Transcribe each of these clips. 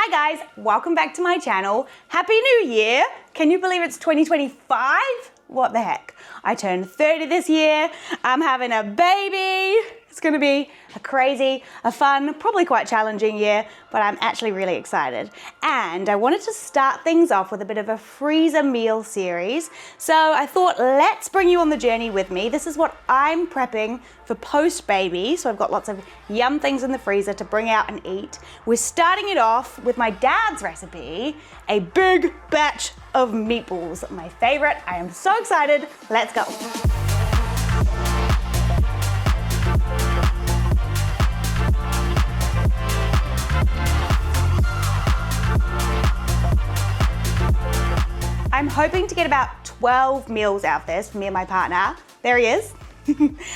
Hi guys, welcome back to my channel. Happy New Year! Can you believe it's 2025? What the heck? I turned 30 this year. I'm having a baby. It's gonna be a crazy, a fun, probably quite challenging year, but I'm actually really excited. And I wanted to start things off with a bit of a freezer meal series. So I thought, let's bring you on the journey with me. This is what I'm prepping for post-baby. So I've got lots of yum things in the freezer to bring out and eat. We're starting it off with my dad's recipe, a big batch of meatballs, my favorite. I am so excited. Let's go. I'm hoping to get about 12 meals out of this for me and my partner. There he is.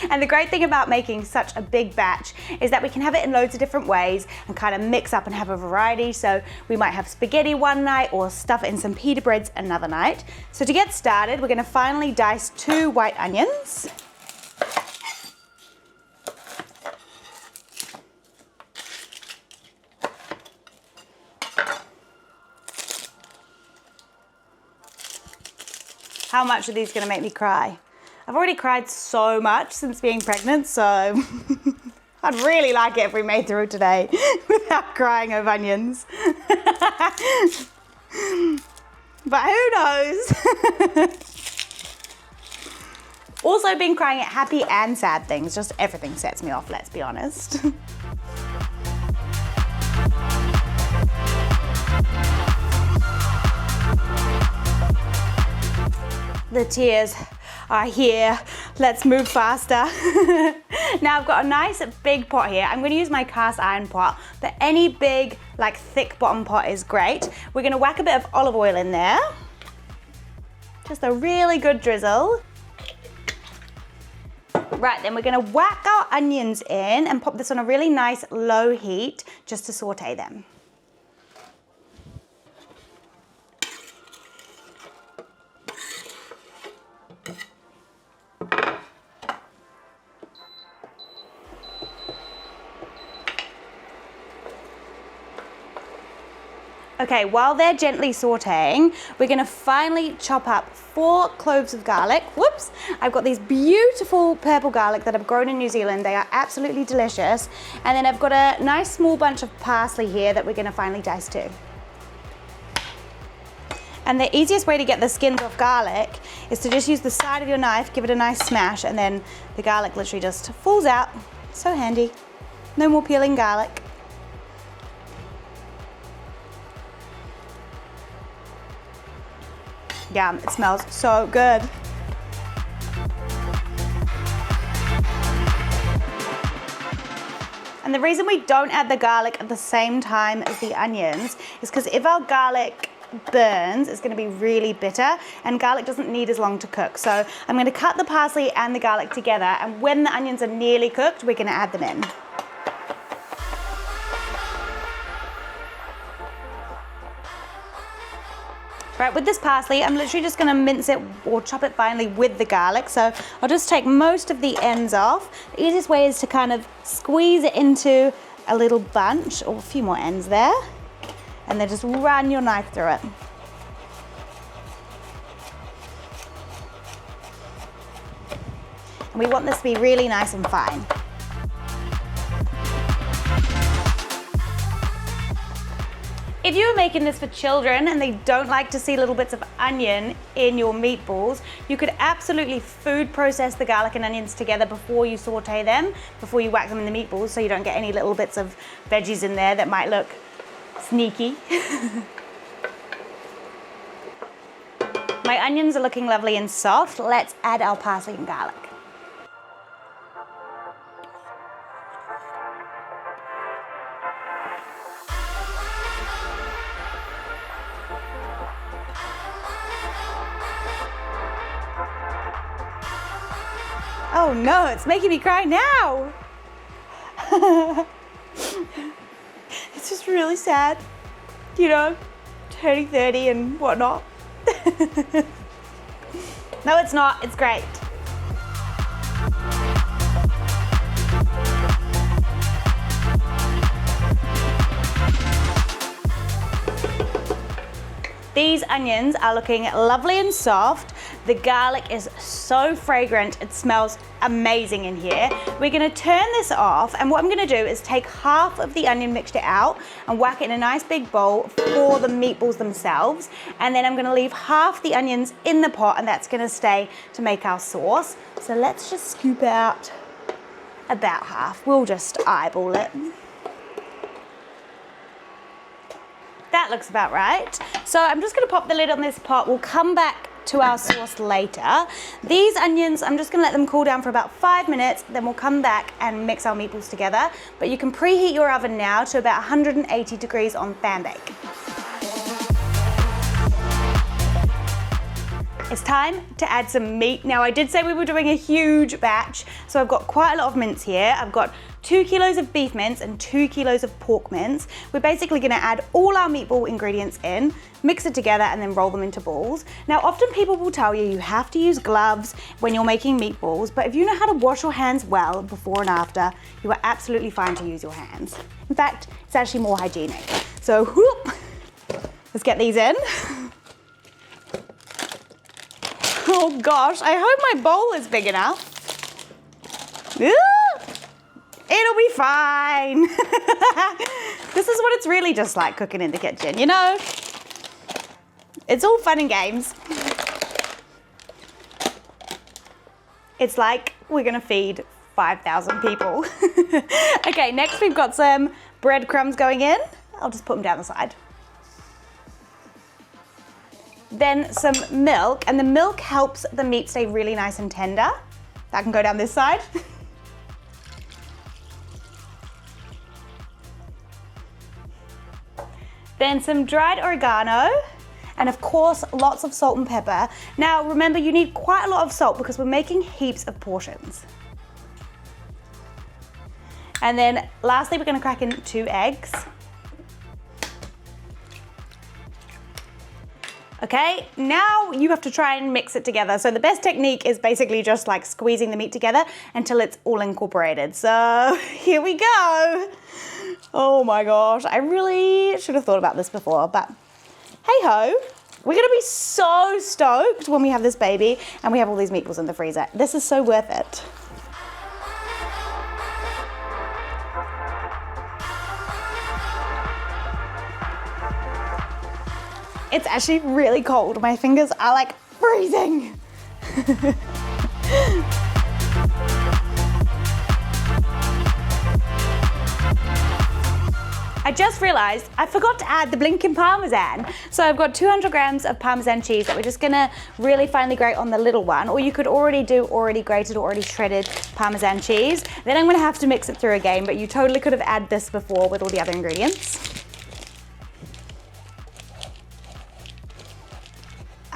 And the great thing about making such a big batch is that we can have it in loads of different ways and kind of mix up and have a variety. So we might have spaghetti one night or stuff it in some pita breads another night. So to get started, we're going to finally dice 2 white onions. How much are these going to make me cry? I've already cried so much since being pregnant, so I'd really like it if we made through today without crying over onions. But who knows? Also been crying at happy and sad things, just everything sets me off, let's be honest. The tears are here. Let's move faster. Now I've got a nice big pot here. I'm going to use my cast iron pot, but any big, like thick bottom pot is great. We're going to whack a bit of olive oil in there. Just a really good drizzle. Right, then we're going to whack our onions in and pop this on a really nice low heat just to saute them. Okay, while they're gently sauteing, we're gonna finally chop up 4 cloves of garlic. Whoops! I've got these beautiful purple garlic that I've grown in New Zealand. They are absolutely delicious. And then I've got a nice small bunch of parsley here that we're gonna finally dice too. And the easiest way to get the skins off garlic is to just use the side of your knife, give it a nice smash, and then the garlic literally just falls out. So handy. No more peeling garlic. Yum, it smells so good. And the reason we don't add the garlic at the same time as the onions is because if our garlic burns, it's going to be really bitter, and garlic doesn't need as long to cook. So I'm going to cut the parsley and the garlic together, and when the onions are nearly cooked, we're going to add them in. Right, with this parsley, I'm literally just gonna mince it or chop it finely with the garlic. So I'll just take most of the ends off. The easiest way is to kind of squeeze it into a little bunch, or a few more ends there, and then just run your knife through it. And we want this to be really nice and fine. If you're making this for children and they don't like to see little bits of onion in your meatballs, you could absolutely food process the garlic and onions together before you saute them, before you whack them in the meatballs, so you don't get any little bits of veggies in there that might look sneaky. My onions are looking lovely and soft. Let's add our parsley and garlic. Oh no, it's making me cry now. It's just really sad, you know, turning 30 and whatnot. No, it's not, it's great. These onions are looking lovely and soft. The garlic is so fragrant, it smells amazing in here. We're gonna turn this off, and what I'm gonna do is take half of the onion mixture out and whack it in a nice big bowl for the meatballs themselves. And then I'm gonna leave half the onions in the pot, and that's gonna stay to make our sauce. So let's just scoop out about half. We'll just eyeball it. That looks about right. So I'm just gonna pop the lid on this pot. We'll come back to our sauce later. These onions, I'm just gonna let them cool down for about 5 minutes, then we'll come back and mix our meatballs together. But you can preheat your oven now to about 180 degrees on fan bake. It's time to add some meat. Now, I did say we were doing a huge batch, so I've got quite a lot of mince here. I've got 2 kilos of beef mince and 2 kilos of pork mince. We're basically gonna add all our meatball ingredients in, mix it together, and then roll them into balls. Now, often people will tell you you have to use gloves when you're making meatballs, but if you know how to wash your hands well before and after, you are absolutely fine to use your hands. In fact, it's actually more hygienic. So, whoop, let's get these in. Oh gosh, I hope my bowl is big enough. It'll be fine. This is what it's really just like cooking in the kitchen, you know? It's all fun and games. It's like we're gonna feed 5,000 people. Okay, next we've got some breadcrumbs going in. I'll just put them down the side. Then some milk, and the milk helps the meat stay really nice and tender. That can go down this side. Then some dried oregano, and of course, lots of salt and pepper. Now, remember, you need quite a lot of salt because we're making heaps of portions. And then lastly, we're gonna crack in 2 eggs. Okay, now you have to try and mix it together. So the best technique is basically just like squeezing the meat together until it's all incorporated. So here we go. Oh my gosh, I really should have thought about this before, but hey ho. We're gonna be so stoked when we have this baby and we have all these meatballs in the freezer. This is so worth it. It's actually really cold. My fingers are like freezing. I just realized I forgot to add the blinking parmesan. So I've got 200 grams of parmesan cheese that we're just gonna really finely grate on the little one, or you could already do already grated or already shredded parmesan cheese. Then I'm gonna have to mix it through again, but you totally could have added this before with all the other ingredients.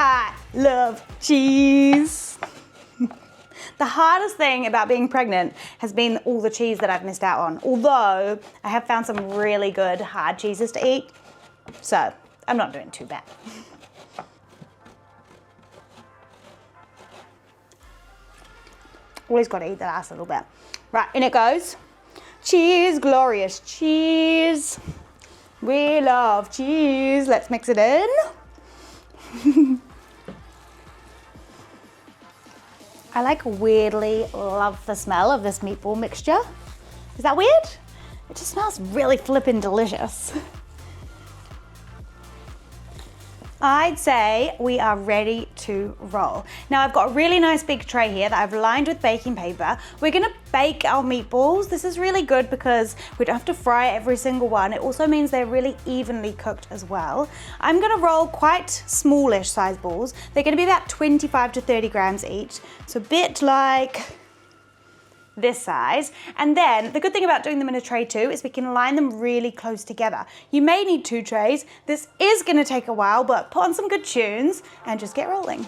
I love cheese. The hardest thing about being pregnant has been all the cheese that I've missed out on. Although I have found some really good hard cheeses to eat. So I'm not doing too bad. Always gotta eat the last little bit. Right, in it goes. Cheese, glorious cheese. We love cheese. Let's mix it in. I like weirdly love the smell of this meatball mixture. Is that weird? It just smells really flippin' delicious. I'd say we are ready to roll. Now I've got a really nice big tray here that I've lined with baking paper. We're gonna bake our meatballs. This is really good because we don't have to fry every single one. It also means they're really evenly cooked as well. I'm gonna roll quite smallish size balls. They're gonna be about 25 to 30 grams each. So a bit like this size. And then the good thing about doing them in a tray too is we can line them really close together. You may need 2 trays. This is gonna take a while, but put on some good tunes and just get rolling.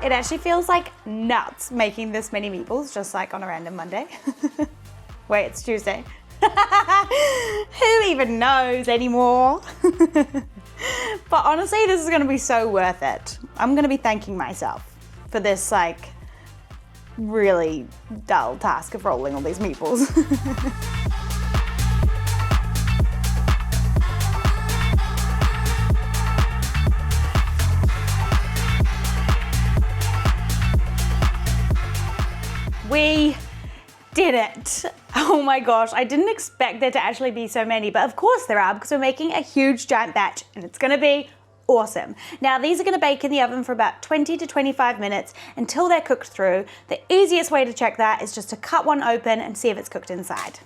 It actually feels like nuts making this many meatballs, just like on a random Monday. Wait, it's Tuesday. Who even knows anymore? But honestly, this is gonna be so worth it. I'm gonna be thanking myself for this like really dull task of rolling all these meatballs. We did it. Oh my gosh, I didn't expect there to actually be so many, but of course there are because we're making a huge giant batch and it's gonna be awesome. Now these are gonna bake in the oven for about 20 to 25 minutes until they're cooked through. The easiest way to check that is just to cut one open and see if it's cooked inside.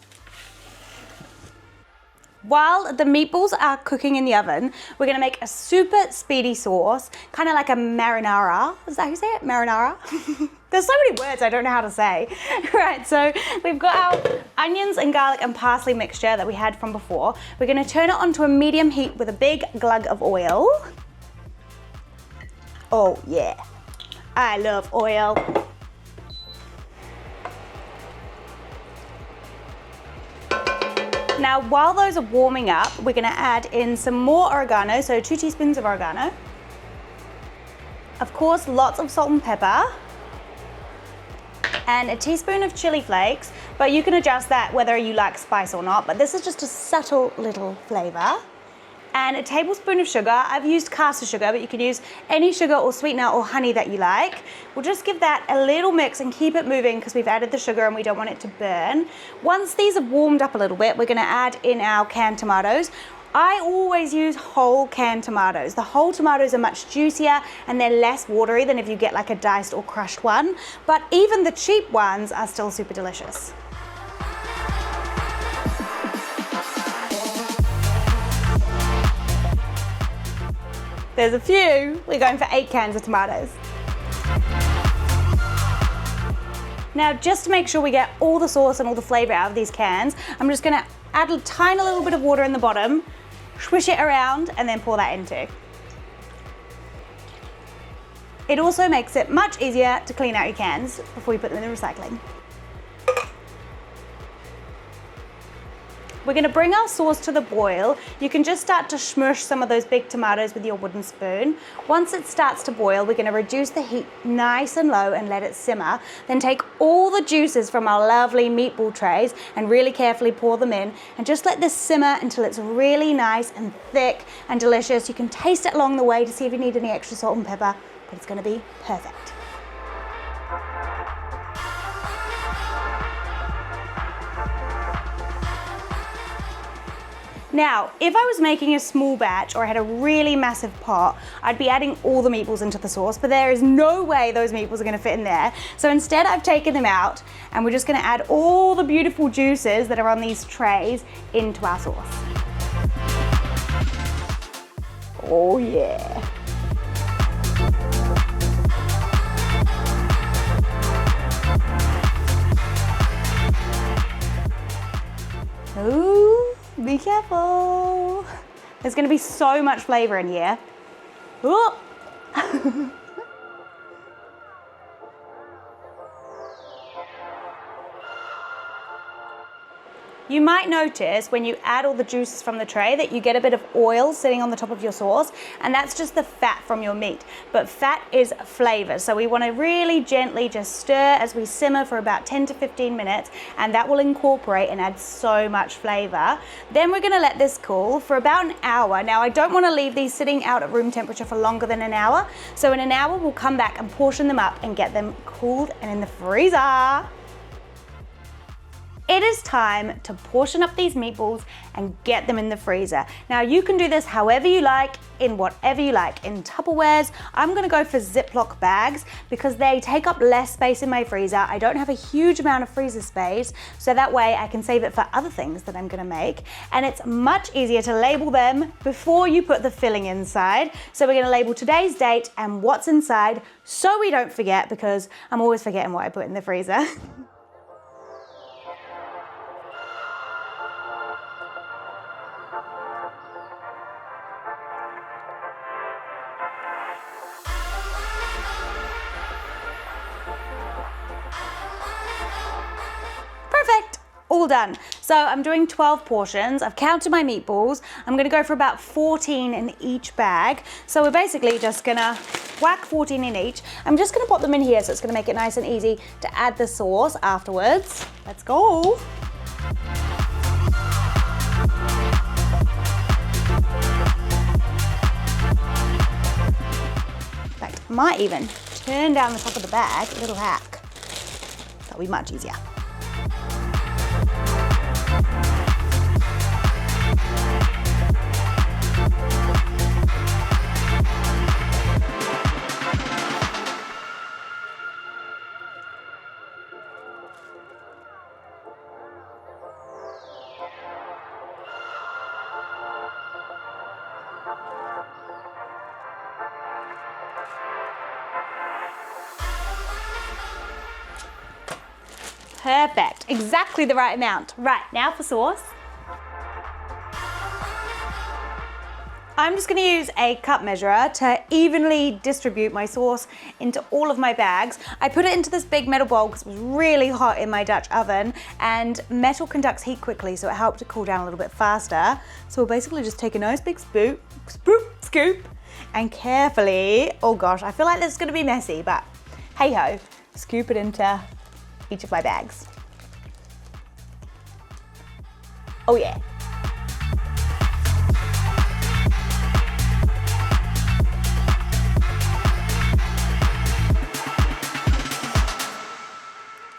While the meatballs are cooking in the oven, we're gonna make a super speedy sauce, kind of like a marinara. Is that how you say it? Marinara? There's so many words I don't know how to say. Right, so we've got our onions and garlic and parsley mixture that we had from before. We're gonna turn it onto a medium heat with a big glug of oil. Oh yeah, I love oil. Now, while those are warming up, we're gonna add in some more oregano, so 2 teaspoons of oregano. Of course, lots of salt and pepper. And a teaspoon of chili flakes, but you can adjust that whether you like spice or not, but this is just a subtle little flavor. And a tablespoon of sugar. I've used caster sugar, but you can use any sugar or sweetener or honey that you like. We'll just give that a little mix and keep it moving because we've added the sugar and we don't want it to burn. Once these have warmed up a little bit, we're gonna add in our canned tomatoes. I always use whole canned tomatoes. The whole tomatoes are much juicier and they're less watery than if you get like a diced or crushed one, but even the cheap ones are still super delicious. There's a few. We're going for 8 cans of tomatoes. Now, just to make sure we get all the sauce and all the flavor out of these cans, I'm just gonna add a tiny little bit of water in the bottom, swish it around, and then pour that into. It also makes it much easier to clean out your cans before you put them in the recycling. We're gonna bring our sauce to the boil. You can just start to smush some of those big tomatoes with your wooden spoon. Once it starts to boil, we're gonna reduce the heat nice and low and let it simmer. Then take all the juices from our lovely meatball trays and really carefully pour them in and just let this simmer until it's really nice and thick and delicious. You can taste it along the way to see if you need any extra salt and pepper, but it's gonna be perfect. Now, if I was making a small batch or I had a really massive pot, I'd be adding all the meatballs into the sauce, but there is no way those meatballs are gonna fit in there. So instead I've taken them out and we're just gonna add all the beautiful juices that are on these trays into our sauce. Oh yeah. Ooh. Be careful. There's gonna be so much flavor in here. Oh. You might notice when you add all the juices from the tray that you get a bit of oil sitting on the top of your sauce, and that's just the fat from your meat. But fat is flavor, so we want to really gently just stir as we simmer for about 10 to 15 minutes, and that will incorporate and add so much flavor. Then we're going to let this cool for about an hour. Now, I don't want to leave these sitting out at room temperature for longer than an hour, so in an hour we'll come back and portion them up and get them cooled and in the freezer. It is time to portion up these meatballs and get them in the freezer. Now you can do this however you like, in whatever you like. In Tupperwares, I'm gonna go for Ziploc bags because they take up less space in my freezer. I don't have a huge amount of freezer space, so that way I can save it for other things that I'm gonna make. And it's much easier to label them before you put the filling inside. So we're gonna label today's date and what's inside so we don't forget, because I'm always forgetting what I put in the freezer. All all done. So I'm doing 12 portions. I've counted my meatballs. I'm gonna go for about 14 in each bag. So we're basically just gonna whack 14 in each. I'm just gonna pop them in here so it's gonna make it nice and easy to add the sauce afterwards. Let's go. In fact, I might even turn down the top of the bag, a little hack. That'll be much easier. Perfect, exactly the right amount. Right, now for sauce. I'm just gonna use a cup measurer to evenly distribute my sauce into all of my bags. I put it into this big metal bowl because it was really hot in my Dutch oven, and metal conducts heat quickly, so it helped to cool down a little bit faster. So we'll basically just take a nice big scoop, and carefully, oh gosh, I feel like this is gonna be messy, but hey ho, scoop it into each of my bags. Oh yeah.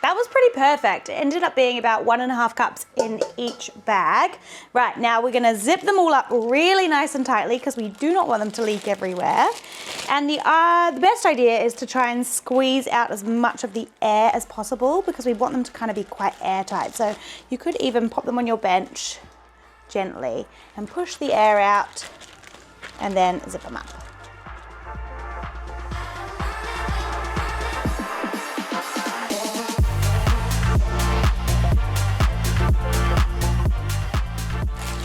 That was pretty perfect. It ended up being about 1.5 cups in each bag. Right, now we're gonna zip them all up really nice and tightly because we do not want them to leak everywhere. And the best idea is to try and squeeze out as much of the air as possible because we want them to kind of be quite airtight. So you could even pop them on your bench gently and push the air out and then zip them up.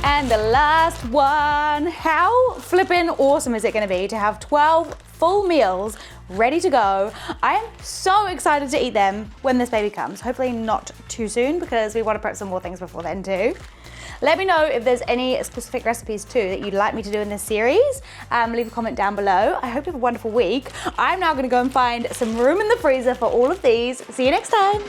And the last one, how flippin' awesome is it gonna be to have 12 full meals ready to go? I am so excited to eat them when this baby comes. Hopefully not too soon because we wanna prep some more things before then too. Let me know if there's any specific recipes too that you'd like me to do in this series. Leave a comment down below. I hope you have a wonderful week. I'm now gonna go and find some room in the freezer for all of these. See you next time.